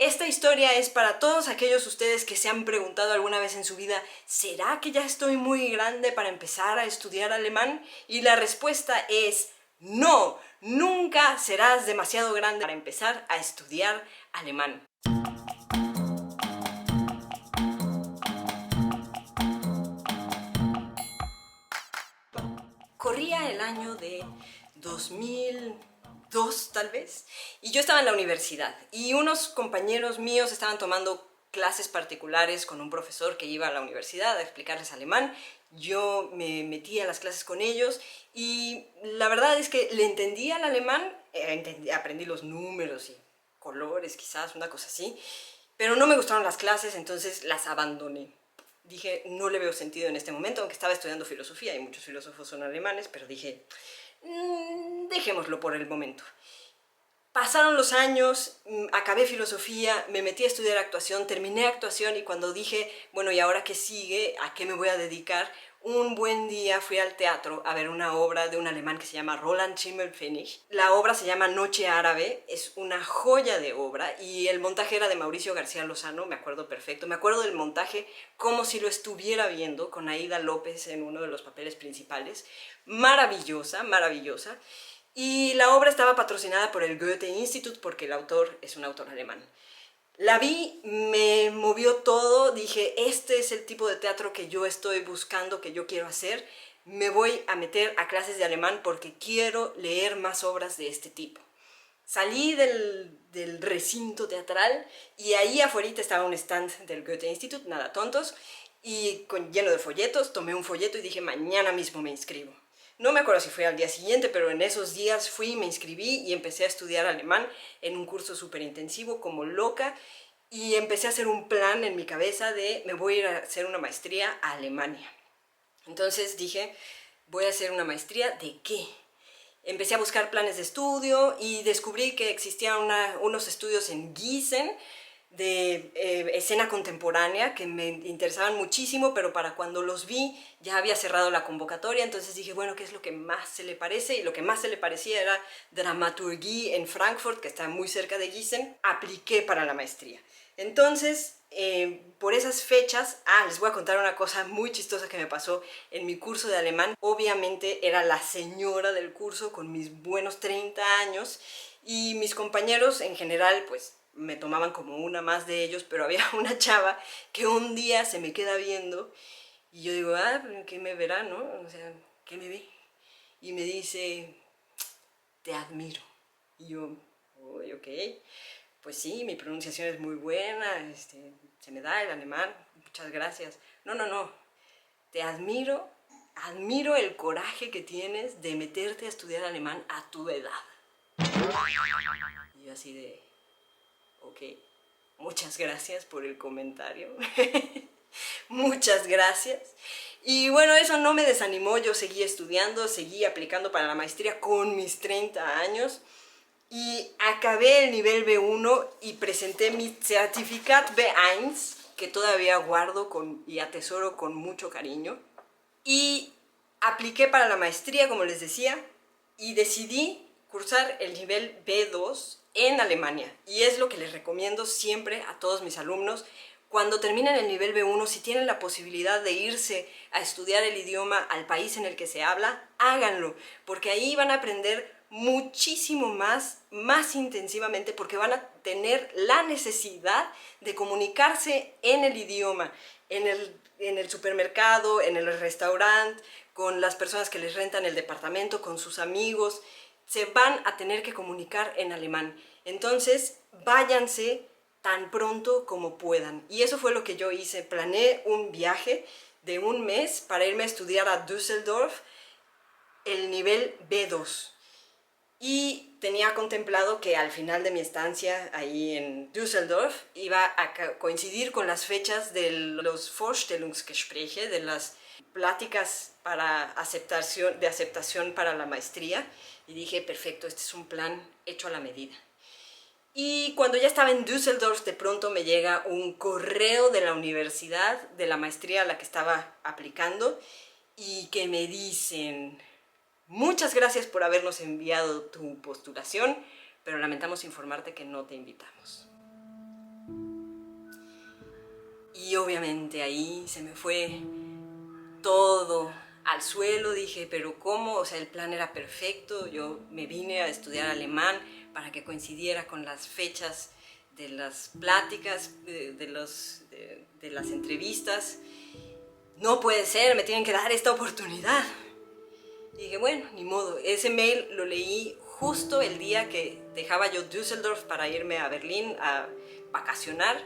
esta historia es para todos aquellos ustedes que se han preguntado alguna vez en su vida, ¿será que ya estoy muy grande para empezar a estudiar alemán? Y la respuesta es no, nunca serás demasiado grande para empezar a estudiar alemán. Corría el año de 2002 tal vez, y yo estaba en la universidad y unos compañeros míos estaban tomando clases particulares con un profesor que iba a la universidad a explicarles alemán. Yo me metí a las clases con ellos y la verdad es que le entendía al alemán, aprendí los números y colores quizás, una cosa así, pero no me gustaron las clases, entonces las abandoné. Dije, no le veo sentido en este momento, aunque estaba estudiando filosofía y muchos filósofos son alemanes, pero dije, dejémoslo por el momento. Pasaron los años, acabé filosofía, me metí a estudiar actuación, terminé actuación y cuando dije, bueno, ¿y ahora qué sigue? ¿A qué me voy a dedicar? Un buen día fui al teatro a ver una obra de un alemán que se llama Roland Schimmelpfennig. La obra se llama Noche Árabe, es una joya de obra y el montaje era de Mauricio García Lozano, me acuerdo perfecto. Me acuerdo del montaje como si lo estuviera viendo, con Aída López en uno de los papeles principales. Maravillosa, maravillosa. Y la obra estaba patrocinada por el Goethe Institut porque el autor es un autor alemán. La vi, me movió todo, dije, este es el tipo de teatro que yo estoy buscando, que yo quiero hacer. Me voy a meter a clases de alemán porque quiero leer más obras de este tipo. Salí del recinto teatral y ahí afuera estaba un stand del Goethe Institut, nada tontos, y lleno de folletos. Tomé un folleto y dije, mañana mismo me inscribo. No me acuerdo si fue al día siguiente, pero en esos días fui, me inscribí y empecé a estudiar alemán en un curso súper intensivo como loca y empecé a hacer un plan en mi cabeza de me voy a ir a hacer una maestría a Alemania. Entonces dije, voy a hacer una maestría ¿de qué? Empecé a buscar planes de estudio y descubrí que existían unos estudios en Gießen de escena contemporánea que me interesaban muchísimo, pero para cuando los vi ya había cerrado la convocatoria, entonces dije, bueno, ¿qué es lo que más se le parece? Y lo que más se le parecía era dramaturgia en Frankfurt, que está muy cerca de Gießen. Apliqué para la maestría. Entonces, por esas fechas, les voy a contar una cosa muy chistosa que me pasó en mi curso de alemán. Obviamente era la señora del curso con mis buenos 30 años y mis compañeros en general, pues, me tomaban como una más de ellos, pero había una chava que un día se me queda viendo y yo digo, ¿qué me verá, no? O sea, ¿qué me ve? Y me dice, te admiro. Y yo, uy, ok, pues sí, mi pronunciación es muy buena, se me da el alemán, muchas gracias. No, no, no, te admiro, admiro el coraje que tienes de meterte a estudiar alemán a tu edad. Y yo así de, ok, muchas gracias por el comentario. Muchas gracias. Y bueno, eso no me desanimó, yo seguí estudiando, seguí aplicando para la maestría con mis 30 años y acabé el nivel B1 y presenté mi certificado B1, que todavía guardo y atesoro con mucho cariño. Y apliqué para la maestría, como les decía, y decidí cursar el nivel B2 en Alemania. Y es lo que les recomiendo siempre a todos mis alumnos. Cuando terminen el nivel B1, si tienen la posibilidad de irse a estudiar el idioma al país en el que se habla, háganlo, porque ahí van a aprender muchísimo más intensivamente, porque van a tener la necesidad de comunicarse en el idioma, en el supermercado, en el restaurante, con las personas que les rentan el departamento, con sus amigos. Se van a tener que comunicar en alemán. Entonces, váyanse tan pronto como puedan. Y eso fue lo que yo hice. Planeé un viaje de un mes para irme a estudiar a Düsseldorf el nivel B2. Y tenía contemplado que al final de mi estancia ahí en Düsseldorf iba a coincidir con las fechas de los Vorstellungsgespräche, de las pláticas para aceptación para la maestría. Y dije, perfecto, este es un plan hecho a la medida. Y cuando ya estaba en Düsseldorf, de pronto me llega un correo de la universidad, de la maestría a la que estaba aplicando, y que me dicen, muchas gracias por habernos enviado tu postulación, pero lamentamos informarte que no te invitamos. obviamente ahí se me fue todo al suelo. Dije, pero ¿cómo? O sea, el plan era perfecto. Yo me vine a estudiar alemán para que coincidiera con las fechas de las pláticas, de las entrevistas. No puede ser, me tienen que dar esta oportunidad. Y dije, bueno, ni modo. Ese mail lo leí justo el día que dejaba yo Düsseldorf para irme a Berlín a vacacionar.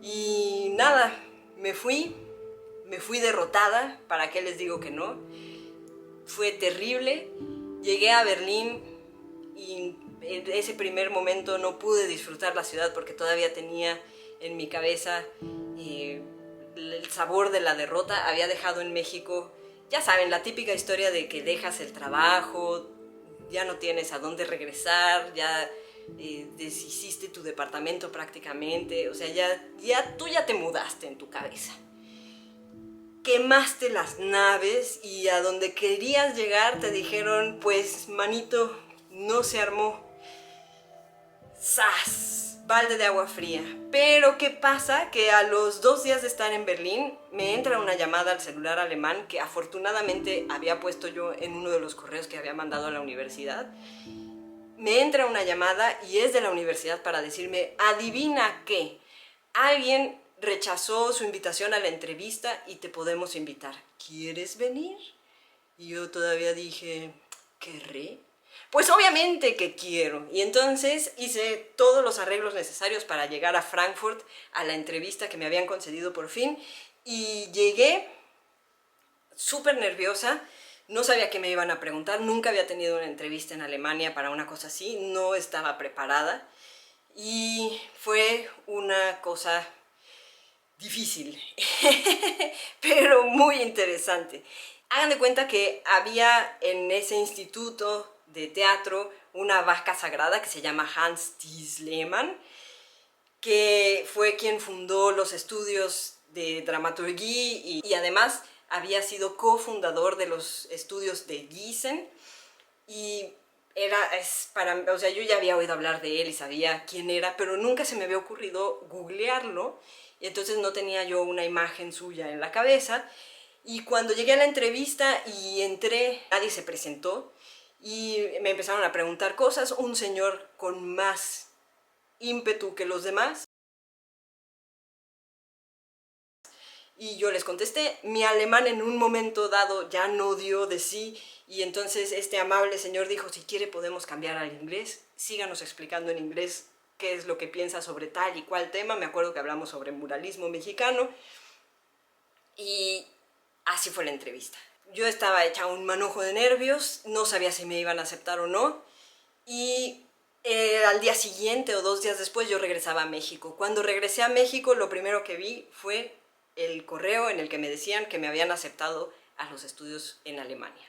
Y nada, me fui derrotada. ¿Para qué les digo que no? Fue terrible. Llegué a Berlín y en ese primer momento no pude disfrutar la ciudad porque todavía tenía en mi cabeza el sabor de la derrota. Había dejado en México, ya saben, la típica historia de que dejas el trabajo, ya no tienes a dónde regresar, ya deshiciste tu departamento prácticamente, o sea, tú ya te mudaste en tu cabeza. Quemaste las naves y a donde querías llegar te dijeron, pues manito, no se armó. ¡Zas! Balde de agua fría. Pero ¿qué pasa? Que a los 2 días de estar en Berlín me entra una llamada al celular alemán que afortunadamente había puesto yo en uno de los correos que había mandado a la universidad. Me entra una llamada y es de la universidad para decirme, adivina qué, alguien rechazó su invitación a la entrevista y te podemos invitar. ¿Quieres venir? Y yo todavía dije, ¿querré? Pues obviamente que quiero. Y entonces hice todos los arreglos necesarios para llegar a Frankfurt a la entrevista que me habían concedido por fin. Y llegué súper nerviosa. No sabía qué me iban a preguntar. Nunca había tenido una entrevista en Alemania para una cosa así. No estaba preparada. Y fue una cosa difícil, pero muy interesante. Hagan de cuenta que había en ese instituto de teatro una vaca sagrada que se llama Hans-Thies Lehmann, que fue quien fundó los estudios de dramaturgia y además había sido cofundador de los estudios de Gießen. Y o sea, yo ya había oído hablar de él y sabía quién era, pero nunca se me había ocurrido googlearlo, y entonces no tenía yo una imagen suya en la cabeza. Y cuando llegué a la entrevista y entré, nadie se presentó y me empezaron a preguntar cosas. Un señor con más ímpetu que los demás, y yo les contesté. Mi alemán en un momento dado ya no dio de sí, y entonces este amable señor dijo, si quiere podemos cambiar al inglés, síganos explicando en inglés qué es lo que piensa sobre tal y cual tema. Me acuerdo que hablamos sobre muralismo mexicano, y así fue la entrevista. Yo estaba hecha un manojo de nervios, no sabía si me iban a aceptar o no, y al día siguiente o 2 días después yo regresaba a México. Cuando regresé a México, lo primero que vi fue el correo en el que me decían que me habían aceptado a los estudios en Alemania.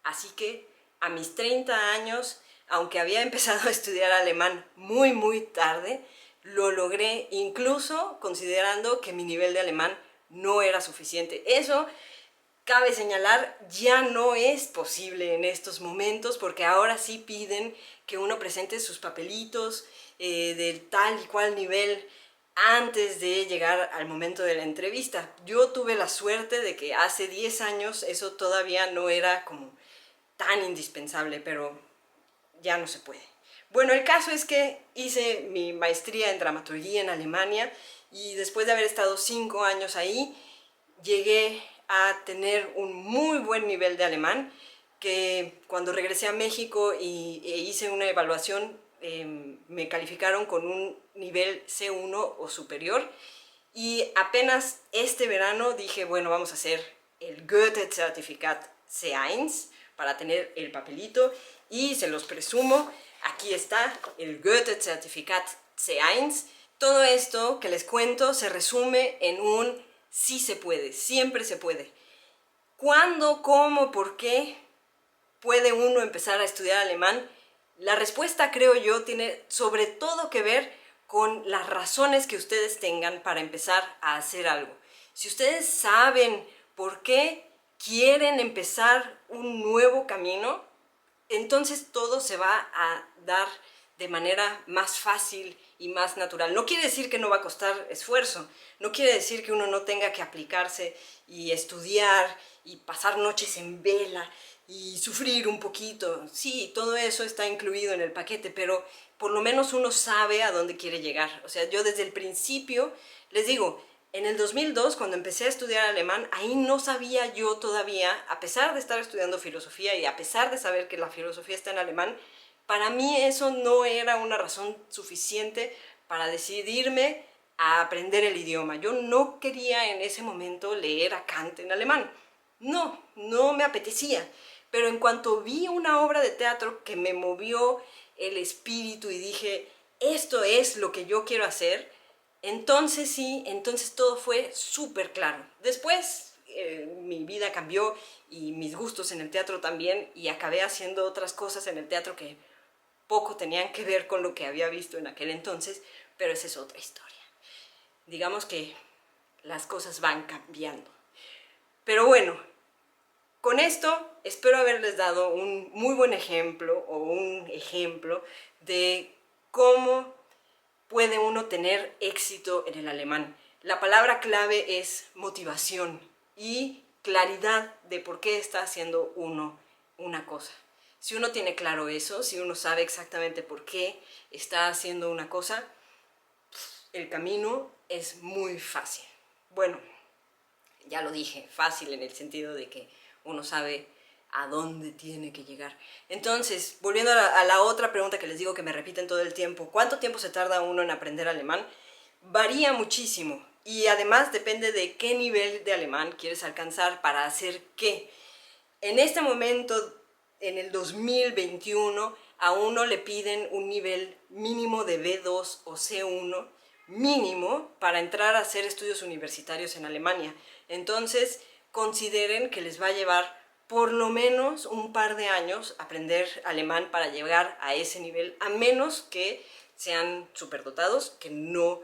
Así que a mis 30 años, aunque había empezado a estudiar alemán muy tarde, lo logré, incluso considerando que mi nivel de alemán no era suficiente. Eso, cabe señalar, ya no es posible en estos momentos, porque ahora sí piden que uno presente sus papelitos del tal y cual nivel antes de llegar al momento de la entrevista. Yo tuve la suerte de que hace 10 años eso todavía no era como tan indispensable, pero ya no se puede. Bueno, el caso es que hice mi maestría en dramaturgia en Alemania, y después de haber estado 5 años ahí, llegué a tener un muy buen nivel de alemán, que cuando regresé a México e hice una evaluación, me calificaron con un nivel C1 o superior, y apenas este verano dije, bueno, vamos a hacer el Goethe-Zertifikat C1 para tener el papelito, y se los presumo, aquí está el Goethe-Zertifikat C1. Todo esto que les cuento se resume en un sí se puede, siempre se puede. ¿Cuándo, cómo, por qué puede uno empezar a estudiar alemán? La respuesta, creo yo, tiene sobre todo que ver con las razones que ustedes tengan para empezar a hacer algo. Si ustedes saben por qué quieren empezar un nuevo camino, entonces todo se va a dar de manera más fácil y más natural. No quiere decir que no va a costar esfuerzo, no quiere decir que uno no tenga que aplicarse y estudiar y pasar noches en vela y sufrir un poquito. Sí, todo eso está incluido en el paquete, pero por lo menos uno sabe a dónde quiere llegar. O sea, yo desde el principio, les digo, en el 2002, cuando empecé a estudiar alemán, ahí no sabía yo todavía, a pesar de estar estudiando filosofía y a pesar de saber que la filosofía está en alemán, para mí eso no era una razón suficiente para decidirme a aprender el idioma. Yo no quería en ese momento leer a Kant en alemán. No me apetecía. Pero en cuanto vi una obra de teatro que me movió el espíritu y dije, esto es lo que yo quiero hacer, entonces sí, entonces todo fue súper claro. Después mi vida cambió y mis gustos en el teatro también, y acabé haciendo otras cosas en el teatro que poco tenían que ver con lo que había visto en aquel entonces, pero esa es otra historia. Digamos que las cosas van cambiando. Pero bueno, con esto espero haberles dado un muy buen ejemplo o un ejemplo de cómo puede uno tener éxito en el alemán. La palabra clave es motivación y claridad de por qué está haciendo uno una cosa. Si uno tiene claro eso, si uno sabe exactamente por qué está haciendo una cosa, el camino es muy fácil. Bueno, ya lo dije, fácil en el sentido de que uno sabe a dónde tiene que llegar. Entonces, volviendo a la otra pregunta que les digo que me repiten todo el tiempo, ¿cuánto tiempo se tarda uno en aprender alemán? Varía muchísimo y además depende de qué nivel de alemán quieres alcanzar para hacer qué. En este momento, en el 2021, a uno le piden un nivel mínimo de B2 o C1, mínimo, para entrar a hacer estudios universitarios en Alemania. Entonces, consideren que les va a llevar por lo menos un par de años aprender alemán para llegar a ese nivel, a menos que sean superdotados, que no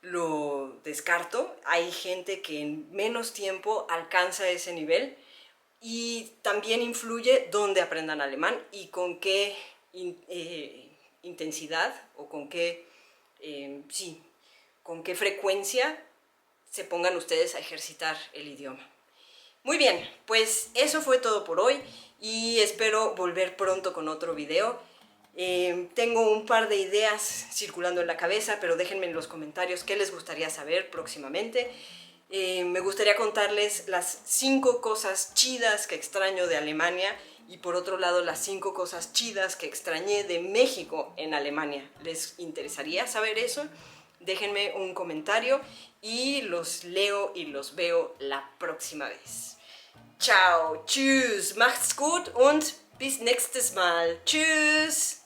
lo descarto. Hay gente que en menos tiempo alcanza ese nivel, y también influye dónde aprendan alemán y con qué intensidad o con qué, sí, con qué frecuencia se pongan ustedes a ejercitar el idioma. Muy bien, pues eso fue todo por hoy y espero volver pronto con otro video. Tengo un par de ideas circulando en la cabeza, pero déjenme en los comentarios qué les gustaría saber próximamente. Me gustaría contarles las 5 cosas chidas que extraño de Alemania y por otro lado las 5 cosas chidas que extrañé de México en Alemania. ¿Les interesaría saber eso? Déjenme un comentario y los leo y los veo la próxima vez. Ciao, tschüss, macht's gut und bis nächstes Mal. Tschüss.